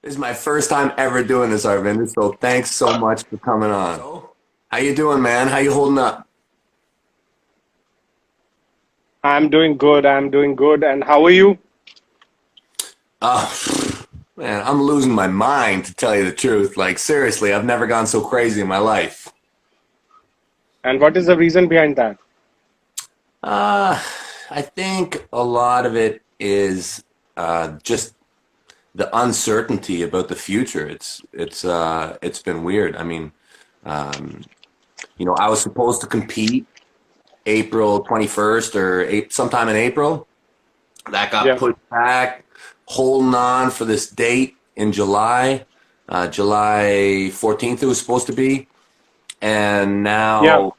This is my first time ever doing this, Arvinder, so thanks so much for coming on. How you doing, man? How you holding up? I'm doing good. I'm doing good. And how are you? Man, I'm losing my mind to tell you the truth. Like, seriously, I've never gone so crazy in my life. And what is the reason behind that? Uh, I think a lot of it is just the uncertainty about the future. It's been weird. I mean, um, I was supposed to compete April 21st or sometime in April. That got Yeah. pushed back, holding on for this date in July, July 14th it was supposed to be. And Yeah. now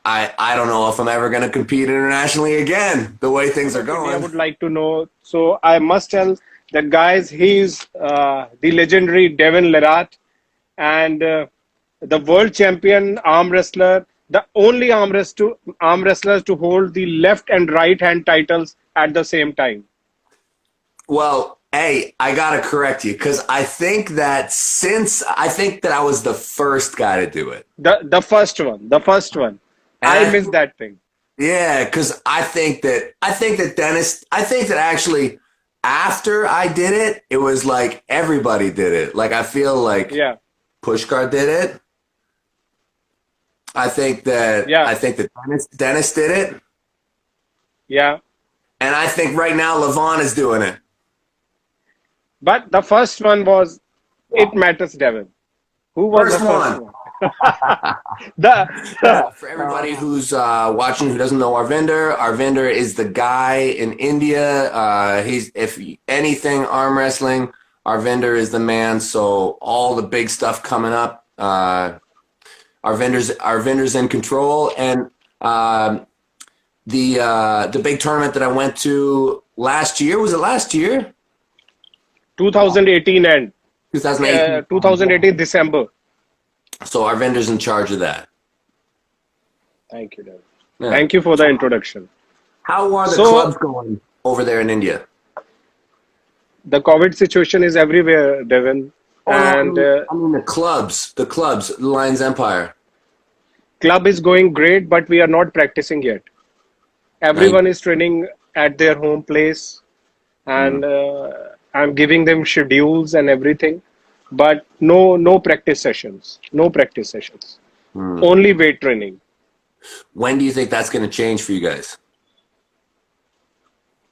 I don't know if I'm ever going to compete internationally again, the way things are Definitely, I going. would like to know. So I must tell that, guys, he's the legendary Devon Larratt and the world champion arm wrestler, the only arm wrestlers to hold the left and right hand titles at the same time. Well, hey, I gotta correct you because I think that I was the first guy to do it. The first one. And I missed that thing. yeah, because I think that actually after I did it, it was like everybody did it. Like I feel like Yeah. Pushkar did it. Yeah. I think that Dennis did it, Yeah. and I think right now Levon is doing it. But the first one was It Matters Devon. Who was the First first one. one? The For everybody who's watching who doesn't know Arvinder, Arvinder is the guy in India. He's if anything arm wrestling, Arvinder is the man. So all the big stuff coming up, Arvinder's in control. And the big tournament that I went to last year, was it last year? 2018 and 2018. 2018 December. So Arvinder's in charge of that. Thank you, Devon. Yeah. Thank you for the introduction. How are the So clubs going over there in India? the COVID situation is everywhere, Devon, Oh no, and I mean the clubs, Lions Empire. club is going great, but we are not practicing yet. Like, Everyone is training at their home place, mm, and I'm giving them schedules and everything, but no practice sessions. No practice sessions. mm. Only weight training. When do you think that's going to change for you guys?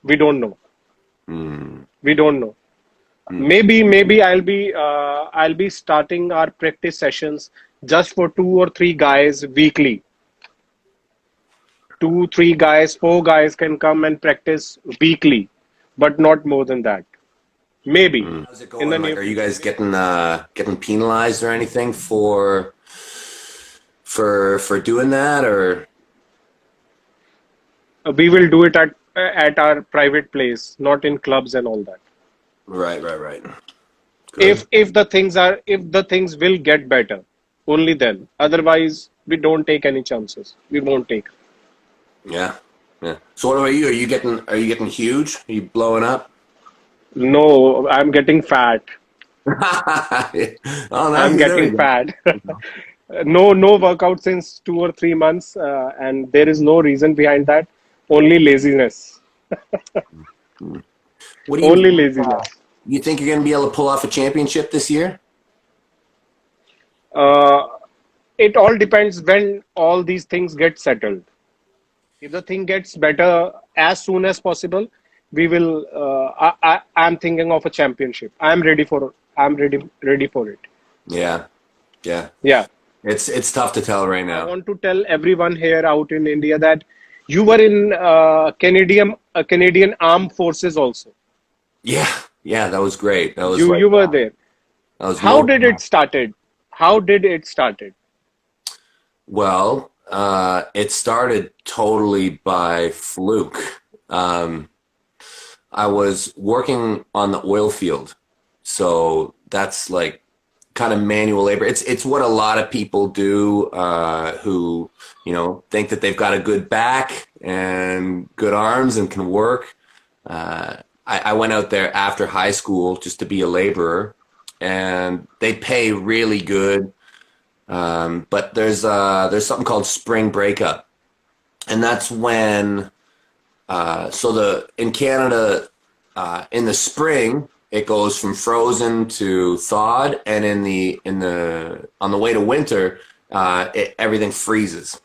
We don't know. Mm, We don't know. mm. Maybe I'll be starting our practice sessions just for two or three guys weekly. Two, three guys, four guys can come and practice weekly, but not more than that. Maybe How's it in the going? Like, near are you future. guys getting penalized or anything for doing that? Or We will do it at our private place, not in clubs and all that. right. Good. If the things will get better, only then. Otherwise, we don't take any chances. We won't take. Yeah, yeah. So what about you? Are you getting huge? Are you blowing up? No, I'm getting fat. Oh, I'm nice. There we getting go. fat. No workout since 2 or 3 months, and there is no reason behind that. Only laziness. What do you Only think? laziness. You think you're going to be able to pull off a championship this year? Uh, it all depends when all these things get settled. If the thing gets better as soon as possible, we will. I'm thinking of a championship. I'm ready for. I'm ready for it. Yeah, yeah. Yeah. It's tough to tell right I now. want to tell everyone here out in India that you were in Canadian Armed Forces also. Yeah, yeah, that was great. That was You were there. that was How most did it started? How did it started? well. It started totally by fluke. Um, I was working on the oil field, so that's like kind of manual labor. It's what a lot of people do who think that they've got a good back and good arms and can work. I went out there after high school just to be a laborer, and they pay really good. But there's something called spring breakup, and that's when in Canada in the spring it goes from frozen to thawed, and on the way to winter everything freezes.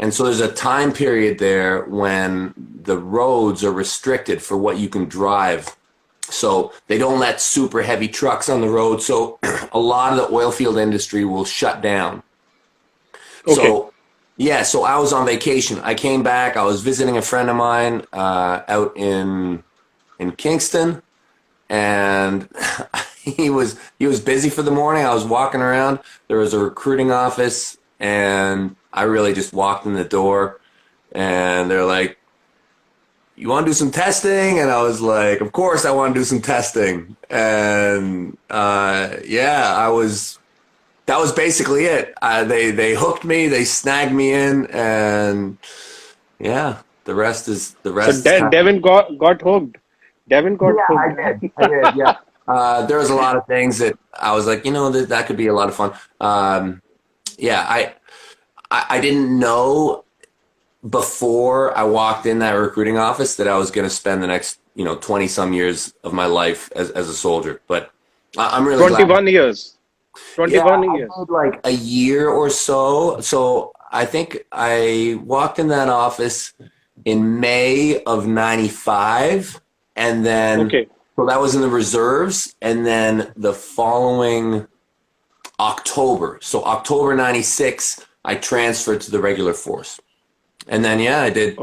And so there's a time period there when the roads are restricted for what you can drive. So they don't let super heavy trucks on the road. So a lot of the oil field industry will shut down. Okay. So, yeah, so I was on vacation. I came back. I was visiting a friend of mine out in Kingston, and he was busy for the morning. I was walking around. There was a recruiting office, and I really just walked in the door, and they're like, "You want to do some testing?" And I was like, "Of course I want to do some testing." And that was basically it. They hooked me, they snagged me in, and yeah, the rest is the rest. So Devon got hooked. Devon got hooked. I did, yeah. There was a lot of things that I was like, that could be a lot of fun. I didn't know before I walked in that recruiting office that I was going to spend the next 20 some years of my life as a soldier. But I'm really 21 years. 21 years. I did like a year or so. So I think I walked in that office in May of '95, and then so that was in the reserves, and then the following October, so October '96, I transferred to the regular force, and then I did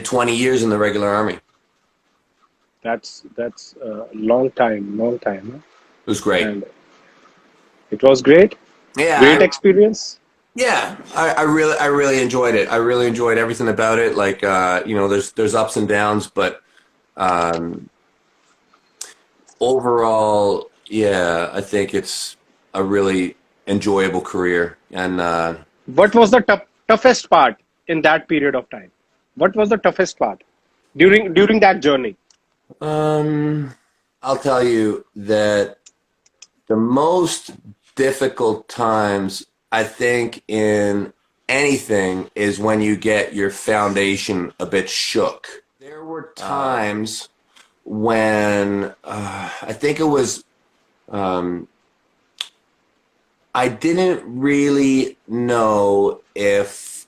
20 years in the regular army. That's a long time. Huh? It was great. And it was great. Yeah, great experience. Yeah, I really enjoyed it. I really enjoyed everything about it. Like there's ups and downs, but overall, I think it's a really enjoyable career. And what was the toughest part in that period of time? What was the toughest part during that journey? I'll tell you that the most difficult times, I think, in anything is when you get your foundation a bit shook. There were times when I think it was I didn't really know if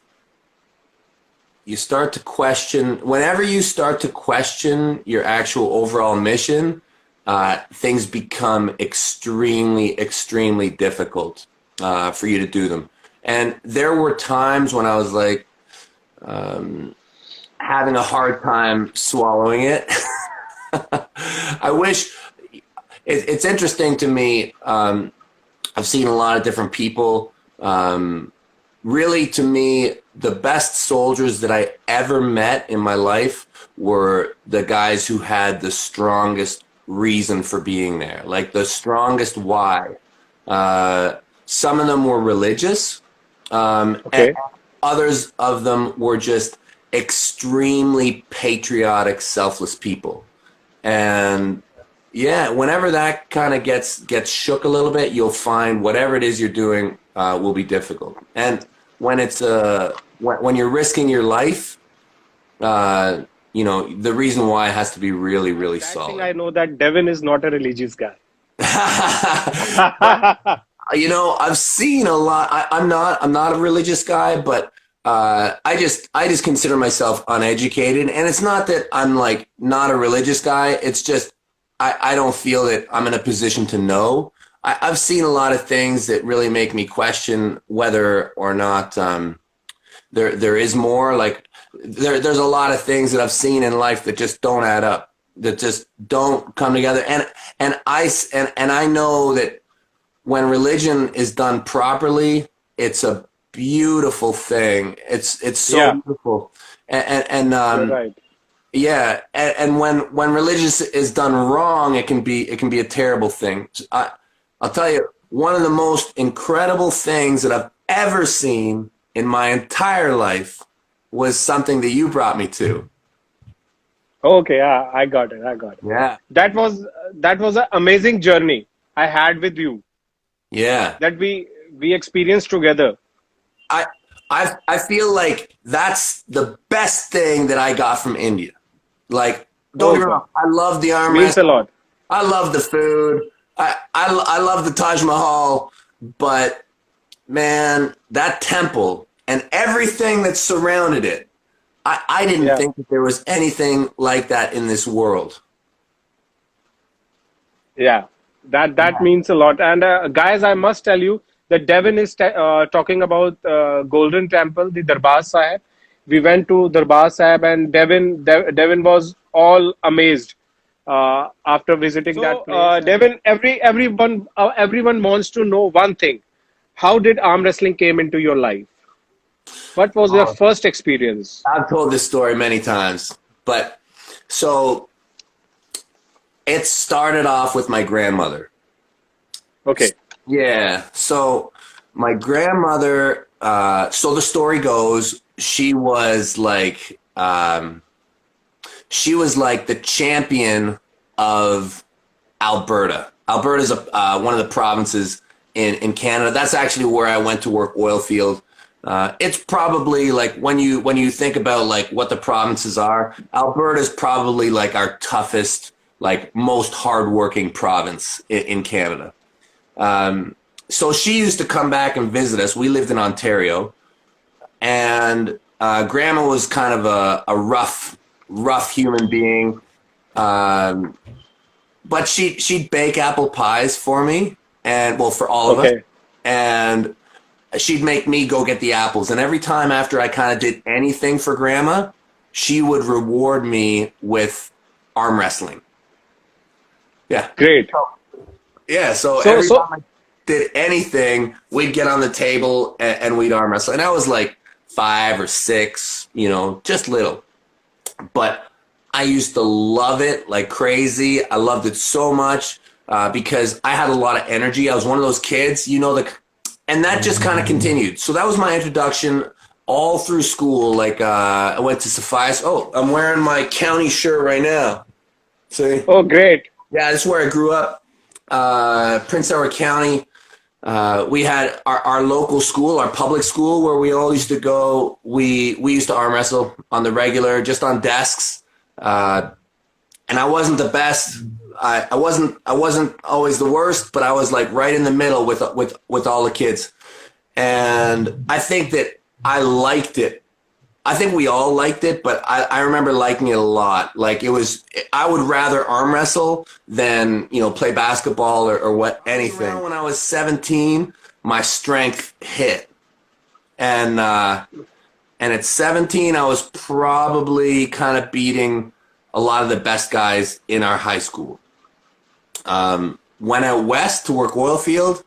you start to question, whenever you start to question your actual overall mission, things become extremely, extremely difficult for you to do them. And there were times when I was like having a hard time swallowing it. I wish, it's interesting to me. I've seen a lot of different people. Really, to me, the best soldiers that I ever met in my life were the guys who had the strongest reason for being there, like the strongest why. Some of them were religious, and others of them were just extremely patriotic, selfless people. And whenever that kind of gets shook a little bit, you'll find whatever it is you're doing will be difficult. And when it's when you're risking your life, the reason why has to be really, really solid. I know that Devon is not a religious guy. But, I've seen a lot. I'm not a religious guy, but I just consider myself uneducated. And it's not that I'm like not a religious guy. It's just I don't feel that I'm in a position to know. I've seen a lot of things that really make me question whether or not there is more. Like there's a lot of things that I've seen in life that just don't add up, that just don't come together. And I know that when religion is done properly, it's a beautiful thing. It's so beautiful. And right. Yeah, and when religion is done wrong, it can be a terrible thing. I'll tell you, one of the most incredible things that I've ever seen in my entire life was something that you brought me to. Okay, yeah, I got it. I got it. Yeah. That was an amazing journey I had with you Yeah. that we experienced together. I I feel like that's the best thing that I got from India. Like, don't get me Okay, wrong, I love the arm means a wrestling. lot. I love the food. I love the Taj Mahal, but man, that temple and everything that surrounded it, I didn't Yeah. think that there was anything like that in this world. Yeah, that means a lot. And guys, I must tell you that Devin is talking about Golden Temple, the Darbar Sahib. We went to Darbar Sahib, and Devin was all amazed after visiting that place. Devin, everyone wants to know one thing: how did arm wrestling came into your life? What was your Oh, first experience? I've told this story many times, but so it started off with my grandmother. Okay, Yeah. So my grandmother, so the story goes, she was like the champion of Alberta. Alberta's one of the provinces in Canada. That's actually where I went to work oil field. It's probably like when you think about like what the provinces are, Alberta's probably like our toughest, like most hardworking province in Canada. So she used to come back and visit us. We lived in Ontario, and Grandma was kind of a rough human being. Um, but she'd bake apple pies for me, and well, for all of us, okay, and she'd make me go get the apples. And every time after I kind of did anything for Grandma, she would reward me with arm wrestling. Yeah. great. Yeah, so So every so time I did anything, we'd get on the table and we'd arm wrestle. And I was like 5 or 6, just little. But I used to love it like crazy. I loved it so much because I had a lot of energy. I was one of those kids, and that just kind of continued. So that was my introduction all through school. Like I went to Suffice. Oh, I'm wearing my county shirt right now. See? oh, great. Yeah, this is where I grew up. Prince Edward County. We had our local school, our public school, where we all used to go. We used to arm wrestle on the regular, just on desks. And I wasn't the best. I wasn't always the worst, but I was like right in the middle with all the kids. And I think that I liked it. I think we all liked it, but I remember liking it a lot. Like I would rather arm wrestle than, play basketball or what, anything. Around when I was 17, my strength hit. And at 17, I was probably kind of beating a lot of the best guys in our high school. Went out west to work oil field,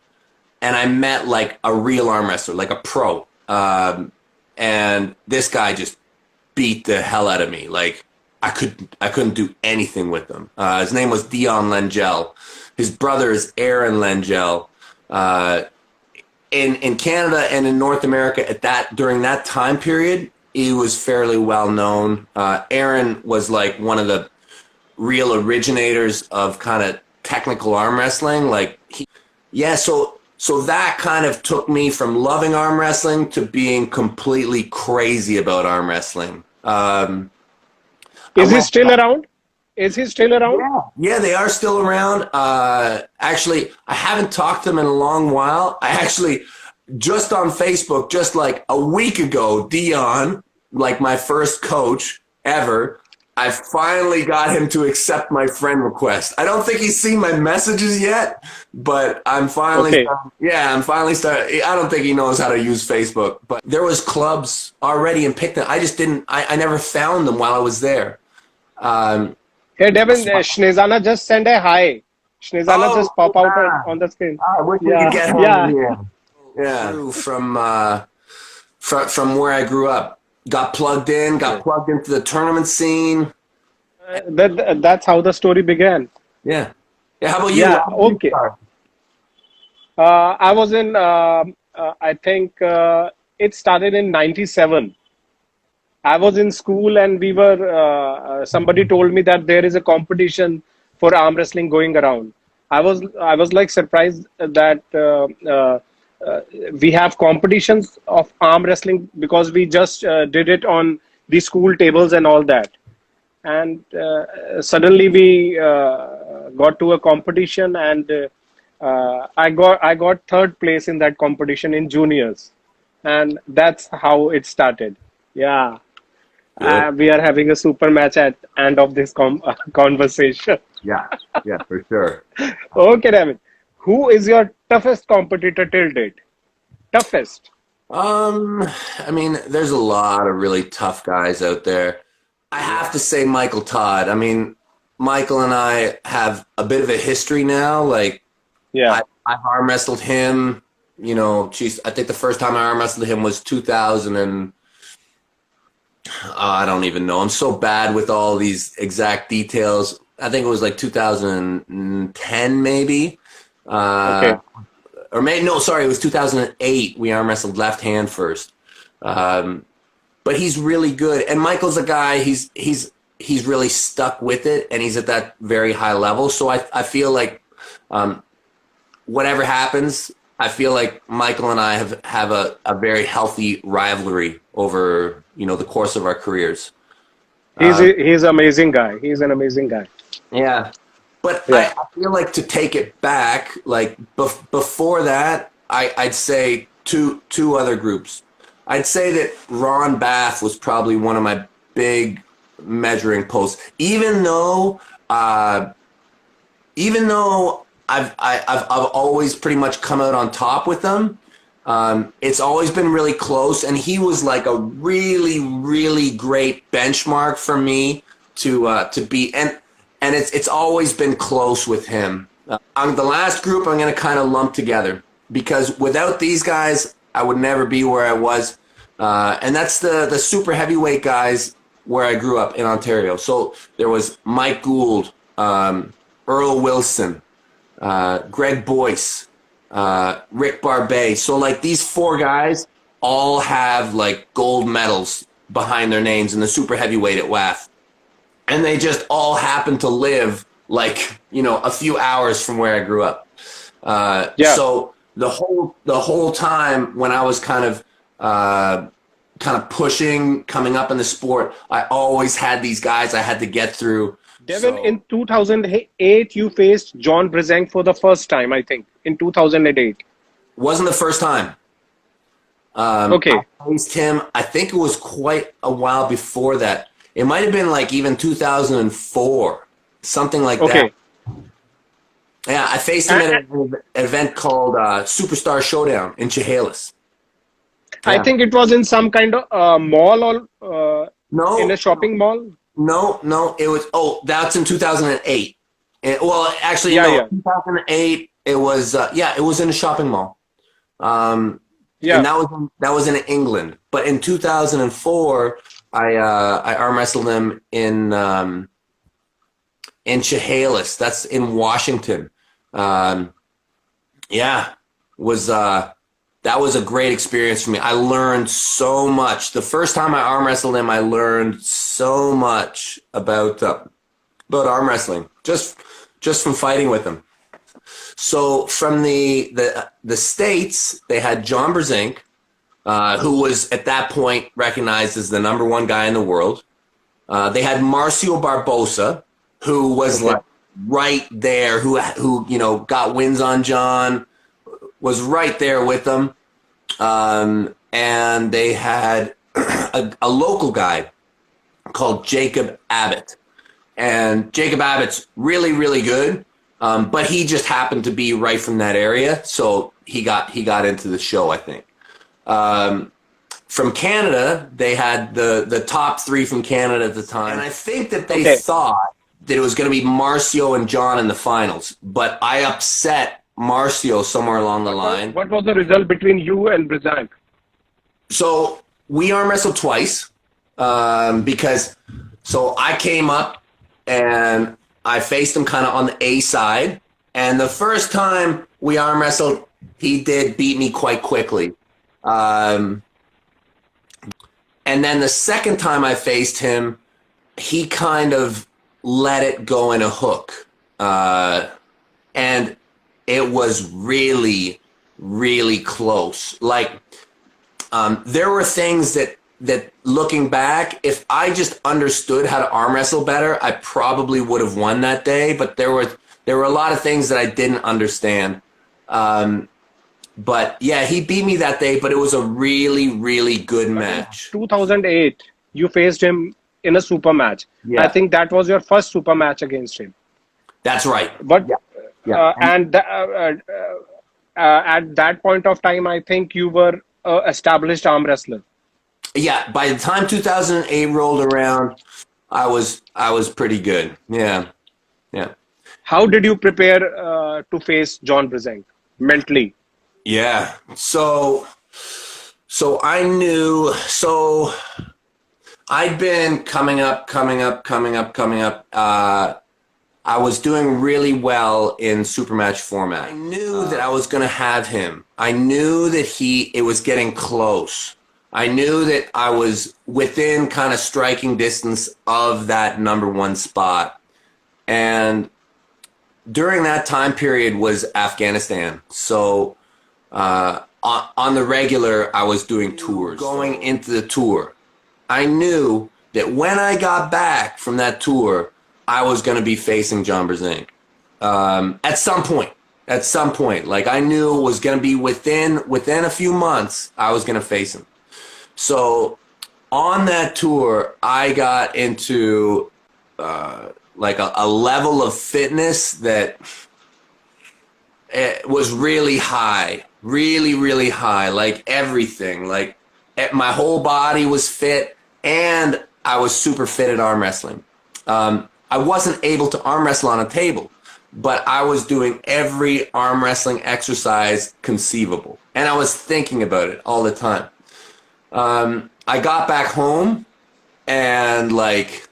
and I met like a real arm wrestler, like a pro. And this guy just beat the hell out of me. Like I couldn't do anything with him. His name was Dion Lengel. His brother is Aaron Lengel. In Canada and in North America during that time period, he was fairly well known. Aaron was like one of the real originators of kind of technical arm wrestling. Yeah, so that kind of took me from loving arm wrestling to being completely crazy about arm wrestling. I Is he went, still around? Is he still around? yeah, they are still around. Actually, I haven't talked to them in a long while. I actually, just on Facebook, just like a week ago, Dion, like my first coach ever, I finally got him to accept my friend request. I don't think he's seen my messages yet, but I'm finally Okay. starting. I don't think he knows how to use Facebook, but there was clubs already in Picton. I just didn't, I never found them while I was there. Hey, Devin, Shnezana just send a hi. Shnezana Oh, just pop out yeah. on the screen. I wish we could Yeah, get home yeah. here. Yeah, from where I grew up, got plugged into the tournament scene. That's how the story began. Yeah, yeah. How about you? Yeah, How did you okay. start? I was in, I think it started in 97. I was in school and we were, somebody told me that there is a competition for arm wrestling going around. I was like surprised that uh, we have competitions of arm wrestling because we just did it on the school tables and all that. And suddenly we got to a competition, and I got third place in that competition in juniors, and that's how it started. Yeah, Good. we are having a super match at end of this conversation. Yeah. Yeah, for sure. Okay, David, who is your toughest competitor till date? Toughest. Um, I mean, there's a lot of really tough guys out there. I have to say Michael Todd. I mean, Michael and I have a bit of a history now. Like, Yeah. I arm wrestled him, geez, I think the first time I arm wrestled him was 2000 and I don't even know. I'm so bad with all these exact details. I think it was like 2010 maybe. Uh, Okay. or maybe, no, sorry, it was 2008. We arm wrestled left hand first. Um, but he's really good. And Michael's a guy, he's really stuck with it and he's at that very high level. So I feel like um, whatever happens, I feel like Michael and I have a very healthy rivalry over, the course of our careers. Um, He's an amazing guy. He's an amazing guy. yeah. But Yeah. I feel like to take it back, like before that, I'd say two other groups. I'd say that Ron Bath was probably one of my big measuring posts, even though I've always pretty much come out on top with them. It's always been really close, and he was like a really, really great benchmark for me to beat. And it's always been close with him. On the last group, I'm going to kind of lump together because without these guys, I would never be where I was. And that's the super heavyweight guys where I grew up in Ontario. So there was Mike Gould, Earl Wilson, Greg Boyce, Rick Barbet. So like these four guys all have like gold medals behind their names in the super heavyweight at WAF. And they just all happen to live like, a few hours from where I grew up. Yeah. So the whole time when I was kind of pushing, coming up in the sport, I always had these guys I had to get through. Devin, So in 2008, you faced John Brzenk for the first time, I think, in 2008. wasn't the first time. I Okay. faced him. I think it was quite a while before that. It might have been like even 2004, something like that. Okay. Yeah, I faced him I, at an event called Superstar Showdown in Chehalis. I Yeah. think it was in some kind of mall or in a No, shopping mall. no. It was, that's in 2008. Well, actually, Yeah, no, yeah, 2008, it was, it was in a shopping mall. And yeah. that was in England. But in 2004, I arm wrestled him in Chehalis. That's in Washington. Um, yeah, was that was a great experience for me. I learned so much. The first time I arm wrestled him, I learned so much about arm wrestling just from fighting with him. So from the States, they had John Brzenk, who was at that point recognized as the number one guy in the world. They had Marcio Barbosa, who was Okay. like right there, who got wins on John, was right there with them. And they had a local guy called Jacob Abbott. And Jacob Abbott's really, really good, but he just happened to be right from that area, so he got into the show, I think. From Canada, they had the top three from Canada at the time, and I think that they Okay. thought that it was going to be Marcio and John in the finals, but I upset Marcio somewhere along the line. What was the result between you and Brzenk? So we arm wrestled twice because I came up and I faced him kind of on the A side. And the first time we arm wrestled, he did beat me quite quickly. And And then the second time I faced him, he kind of let it go in a hook. And it was really, really close. Like, there were things that looking back, if I just understood how to arm wrestle better, I probably would have won that day. But there were a lot of things that I didn't understand. But yeah, he beat me that day, but it was a really, really good match. 2008, you faced him in a super match. Yeah. I think that was your first super match against him. That's right. But Yeah. at that point of time, I think you were an established arm wrestler. Yeah, by the time 2008 rolled around, I was pretty good. Yeah. Yeah. How did you prepare to face John Brzenk mentally? Yeah. So I knew, so I'd been coming up. I was doing really well in supermatch format. I knew that I was going to have him. I knew that it was getting close. I knew that I was within kind of striking distance of that number one spot. And during that time period was Afghanistan. So on the regular, I was doing tours. Going into the tour, I knew that when I got back from that tour, I was going to be facing John Brzenk at some point. At some point, like I knew it was going to be within a few months, I was going to face him. So on that tour, I got into like a level of fitness that it was really high, really, really high. Like everything, like my whole body was fit, and I was super fit at arm wrestling. I wasn't able to arm wrestle on a table, but I was doing every arm wrestling exercise conceivable, and I was thinking about it all the time. I got back home, and like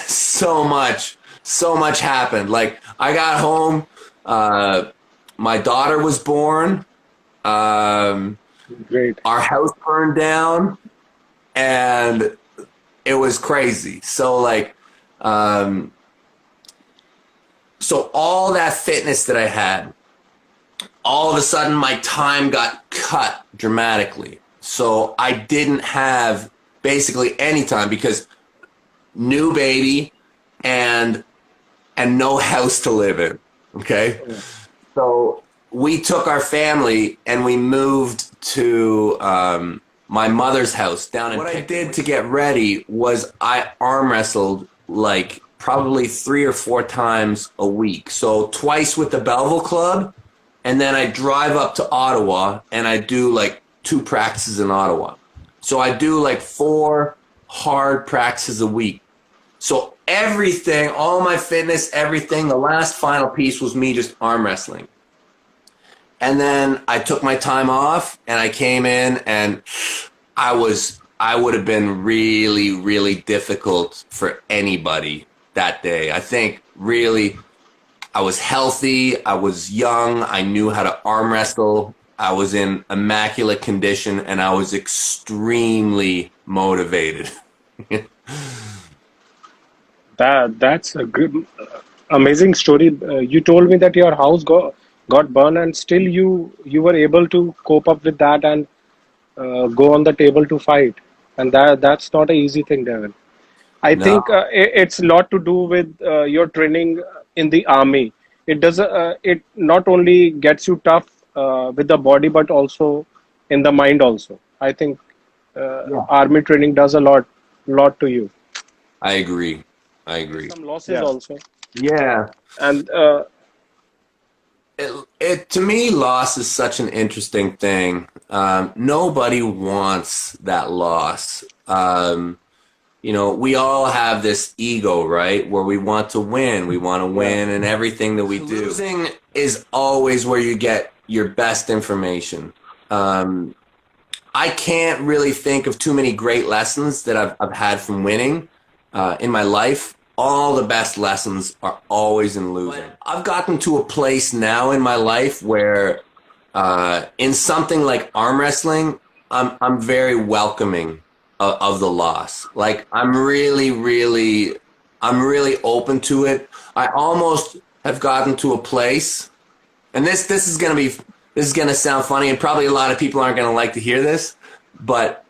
so much happened. Like I got home, my daughter was born, Great. our house burned down, and it was crazy. So like, so all that fitness that I had, all of a sudden my time got cut dramatically. So I didn't have basically any time because new baby and no house to live in. Okay. Yeah. So we took our family and we moved to my mother's house down in What I did to get ready was I arm wrestled like probably 3 or 4 times a week. So twice with the Belleville Club, and then I drive up to Ottawa and I do like 2 practices in Ottawa. So I do like 4 hard practices a week. So everything, all my fitness, everything, the last final piece was me just arm wrestling. And then I took my time off and I came in, and I would have been really, really difficult for anybody that day. I think really I was healthy, I was young, I knew how to arm wrestle, I was in immaculate condition, and I was extremely motivated. That's a good, amazing story. You told me that your house got burned, and still you were able to cope up with that and go on the table to fight, and that's not an easy thing, Devon. I No. think it's a lot to do with your training in the army. It does it not only gets you tough with the body, but also in the mind also. I think army training does a lot to you. I agree. Some losses also. Yeah. And It to me, loss is such an interesting thing. Nobody wants that loss. You know, we all have this ego, right? Where we want to win. We want to win in everything that we do. Losing is always where you get your best information. I can't really think of too many great lessons that I've had from winning in my life. All the best lessons are always in losing. But I've gotten to a place now in my life where in something like arm wrestling, I'm very welcoming of the loss. Like I'm really open to it. I almost have gotten to a place, and this is gonna sound funny, and probably a lot of people aren't gonna like to hear this, but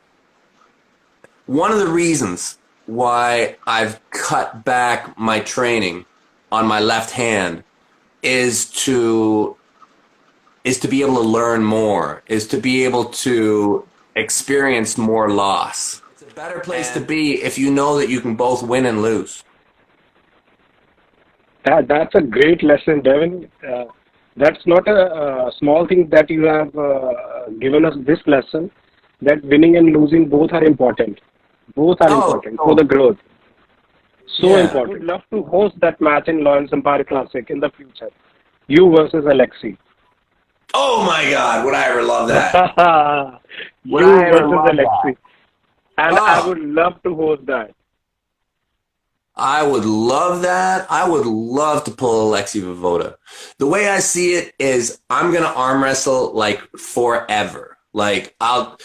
one of the reasons why I've cut back my training on my left hand is to be able to learn more, is to be able to experience more loss. It's a better place to be if you know that you can both win and lose. That's a great lesson, Devin. That's not a small thing that you have given us this lesson, that winning and losing both are important. Both are important for the growth. So important. I would love to host that match in Lawrence Empire Classic in the future. You versus Alexei. Oh my God, would I ever love that? You versus Alexei. And I would love to host that. I would love that. I would love to pull Alexei Vovoda. The way I see it is I'm going to arm wrestle like forever. Like I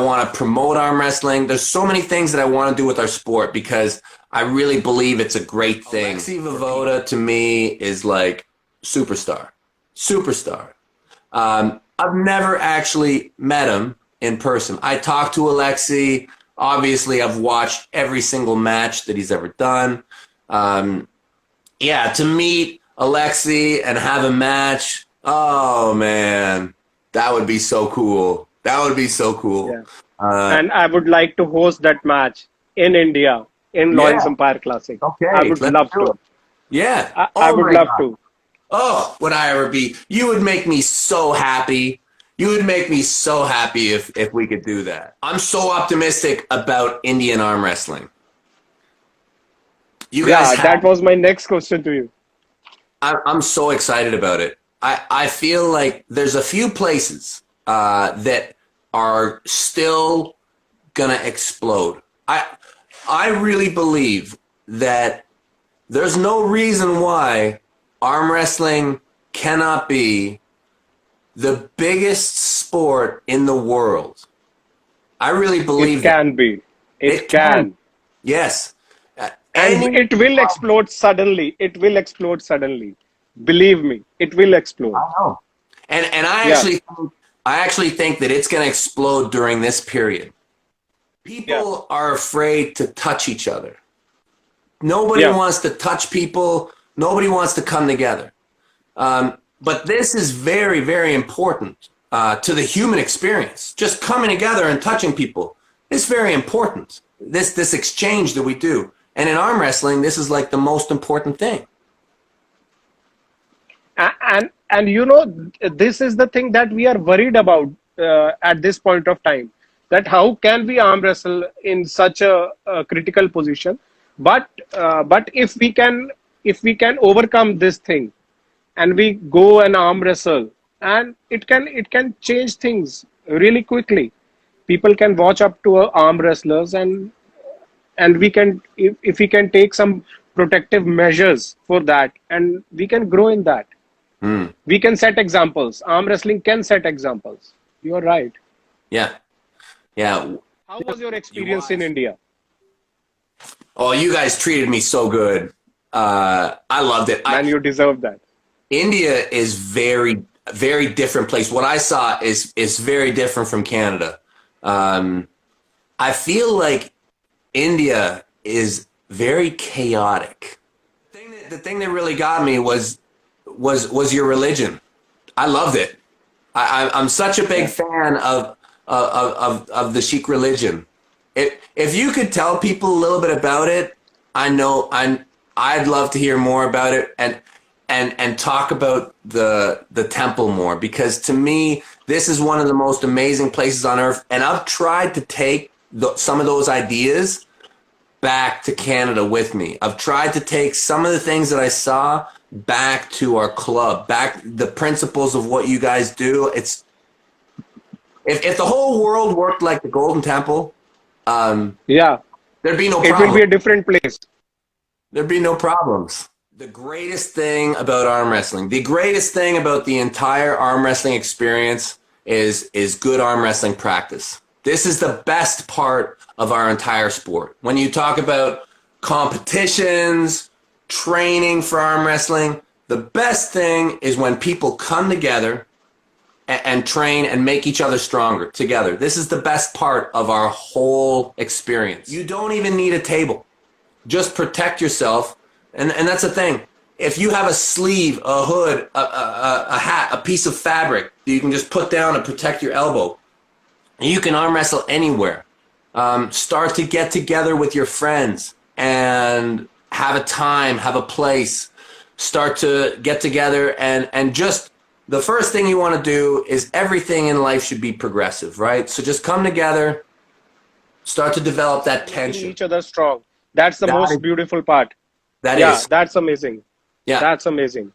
want to promote arm wrestling. There's so many things that I want to do with our sport because I really believe it's a great thing. Alexei Vovoda to me is like superstar. I've never actually met him in person. I talked to Alexei. Obviously, I've watched every single match that he's ever done. To meet Alexei and have a match, oh man, that would be so cool. That would be so cool. Yeah. And I would like to host that match in India, in Lawrence Empire Classic. Okay, I would love to. Yeah. I would love to. Oh, would I ever be? You would make me so happy. You would make me so happy if we could do that. I'm so optimistic about Indian arm wrestling. You guys that was my next question to you. I'm so excited about it. I feel like there's a few places that are still gonna explode. I really believe that there's no reason why arm wrestling cannot be the biggest sport in the world. I really believe it can be. It can. Yes. And it will explode suddenly. It will explode suddenly. Believe me, it will explode. I know. And I actually think that it's going to explode during this period. People are afraid to touch each other. Nobody wants to touch people. Nobody wants to come together. But this is very, very important to the human experience. Just coming together and touching people is very important. This exchange that we do. And in arm wrestling, this is like the most important thing. And you know, this is the thing that we are worried about at this point of time. That how can we arm wrestle in such a critical position? But if we can overcome this thing, and we go and arm wrestle, and it can change things really quickly. People can watch up to arm wrestlers, and we can if we can take some protective measures for that, and we can grow in that. We can set examples. Arm wrestling can set examples. You're right. Yeah. How was your experience in India? Oh, you guys treated me so good. I loved it. And you deserve that. India is very, very different place. What I saw is very different from Canada. I feel like India is very chaotic. The thing that really got me was your religion. I loved it. I'm such a big fan of the Sikh religion. If you could tell people a little bit about it, I'd love to hear more about it and talk about the temple more, because to me this is one of the most amazing places on earth, and I've tried to take some of those ideas back to Canada with me. I've tried to take some of the things that I saw back to our club, back the principles of what you guys do. It's if the whole world worked like the Golden Temple, there'd be no problem. It will be a different place. There'd be no problems. The greatest thing about arm wrestling, the greatest thing about the entire arm wrestling experience is good arm wrestling practice. This is the best part of our entire sport. When you talk about competitions, training for arm wrestling, the best thing is when people come together and train and make each other stronger together. This is the best part of our whole experience. You don't even need a table. Just protect yourself. And that's the thing. If you have a sleeve, a hood, a hat, a piece of fabric that you can just put down and protect your elbow, you can arm wrestle anywhere. Start to get together with your friends and have a time, have a place. Start to get together and just the first thing you want to do is everything in life should be progressive, right? So just come together, start to develop that tension. Each other strong. That's the most beautiful part. That yeah, is. that's amazing. Yeah. That's amazing.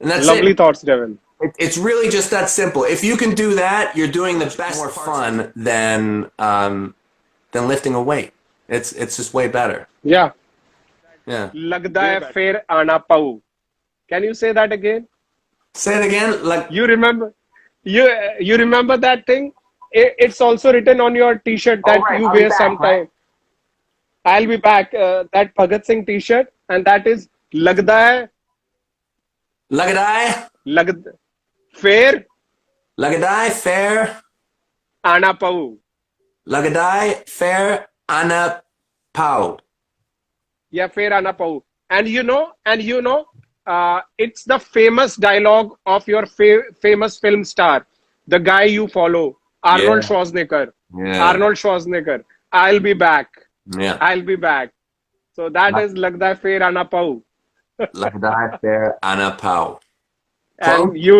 And that's Lovely thoughts, Devon. It's really just that simple. If you can do that, you're doing the best more fun than lifting a weight. It's just way better. Yeah. Yeah. Lagda hai fir aana pau. Can you say that again? Say it again. Like you remember that thing? It's also written on your T-shirt that you wear sometime. Right? I'll be back. That Bhagat Singh T-shirt, and that is Lagda hai fair aana pau. Lagadai fair aana pau. Yeah, fair aana pau. And you know, it's the famous dialogue of your famous film star, the guy you follow, Arnold Schwarzenegger. Yeah. Arnold Schwarzenegger. I'll be back. Yeah. I'll be back. So that is Lagda hai fair aana pau. Lagadai fair aana pau. And you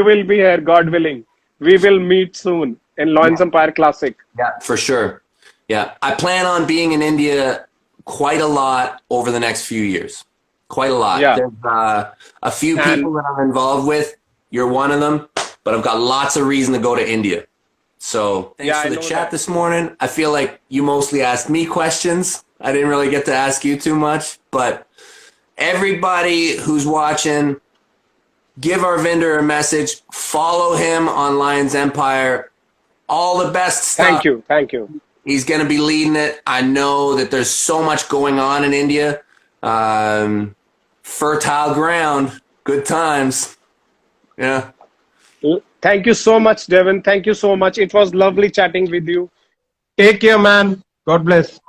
will be here, God willing. We will meet soon in Lawrence Empire Classic. Yeah, for sure. Yeah, I plan on being in India quite a lot over the next few years. Quite a lot. Yeah. There's a few people that I'm involved with. You're one of them, but I've got lots of reason to go to India. So thanks for the chat this morning. I feel like you mostly asked me questions. I didn't really get to ask you too much, but everybody who's watching, give Arvinder a message. Follow him on Lions Empire. All the best stuff. Thank you. He's going to be leading it. I know that there's so much going on in India. Fertile ground. Good times. Yeah. Thank you so much, Devon. Thank you so much. It was lovely chatting with you. Take care, man. God bless.